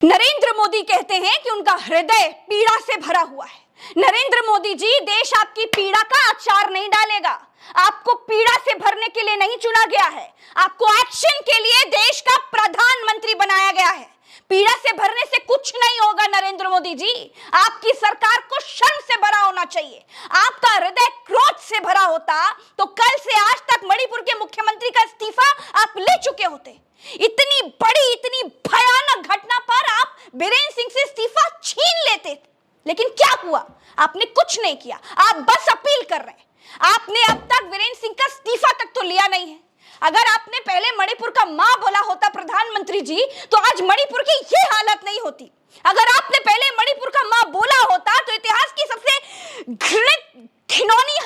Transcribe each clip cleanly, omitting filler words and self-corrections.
नरेंद्र मोदी कहते हैं कि उनका हृदय पीड़ा से भरा हुआ है। नरेंद्र मोदी जी, देश आपकी पीड़ा का अचार नहीं डालेगा। आपको पीड़ा से भरने के लिए नहीं चुना गया है, आपको एक्शन के लिए देश का प्रधानमंत्री बनाया गया है। पीड़ा से भरने से कुछ नहीं होगा नरेंद्र मोदी जी। आपकी सरकार को शर्म से भरा होना चाहिए। आपका हृदय क्रोध से भरा होता तो कल से आज तक मणिपुर के मुख्यमंत्री का इस्तीफा आप ले चुके होते। इतनी बड़ी, इतनी भयानक घटना पर आप बीरेंद्र सिंह से इस्तीफा छीन लेते, लेकिन क्या हुआ? आपने कुछ नहीं किया, आप बस अपील कर रहे हैं। आपने अब तक बीरेंद्र सिंह का इस्तीफा तक तो लिया नहीं है। अगर आपने पहले मणिपुर का मां बोला होता प्रधानमंत्री जी, तो आज मणिपुर की ये हालत नहीं होती। अगर आपने पहले मणिपुर का मां बोला होता तो इतिहास की सबसे घृणित, घिनौनी,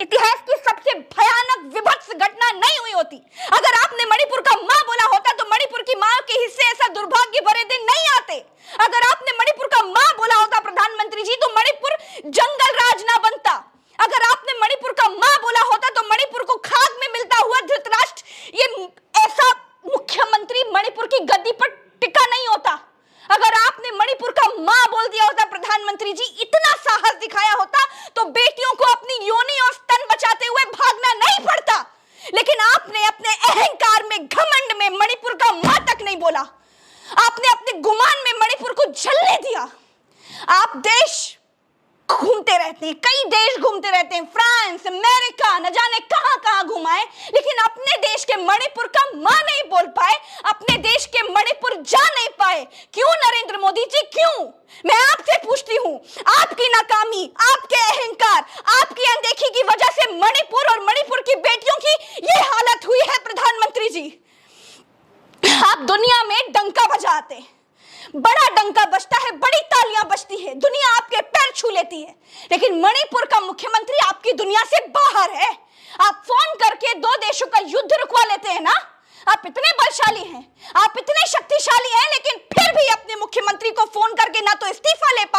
इतिहास की सबसे भयानक विभत्स घटना नहीं हुई होती। अगर आपने मणिपुर का मां बोला होता तो मणिपुर की मां के हिस्से ऐसा दुर्भाग्य भरे दिन नहीं आते। अगर आपने मणिपुर का मां बोला होता प्रधानमंत्री जी, तो मणिपुर जंगल राज ना बनता। अगर आपने मणिपुर का मां बोला होता तो मणिपुर को खाक में मिलता हुआ धृतराष्ट्र, ये ऐसा मुख्यमंत्री मणिपुर की गद्दी पर टिका नहीं होता। अगर आपने मणिपुर का मां बोल दिया होता प्रधानमंत्री जी, इतना साहस दिखाया होता, तो बेटियों को अपनी योनि और स्तन बचाते हुए भागना नहीं पड़ता। लेकिन आपने अपने अहंकार में, घमंड में मणिपुर का मां तक नहीं बोला। आपने अपने गुमान में मणिपुर को जलने दिया। आप देश घूमते रहते हैं, कई देश घूमते रहते हैं, फ्रांस, अमेरिका, न जाने कहां कहां घुमाए, लेकिन अपने देश के मणिपुर का मां नहीं बोल पाए, अपने देश के मणिपुर जा नहीं पाए। क्यों नरेंद्र मोदी जी, क्यों? मैं आपसे पूछती हूं, आपकी नाकामी, आपके अहंकार, आपकी अनदेखी की वजह से मणिपुर और मणिपुर की बेटियों की यह हालत हुई है। प्रधानमंत्री जी, आप दुनिया में डंका बजाते हैं, बड़ा डंका बजता है, बड़ी तालियां बजती है, दुनिया आपके पैर छू लेती है, लेकिन मणिपुर का मुख्यमंत्री आपकी दुनिया से बाहर है। आप फोन करके दो देशों का युद्ध रुकवा लेते हैं ना। आप इतने बलशाली हैं, आप इतने शक्तिशाली हैं, लेकिन फिर भी अपने मुख्यमंत्री को फोन करके ना तो इस्तीफा ले पा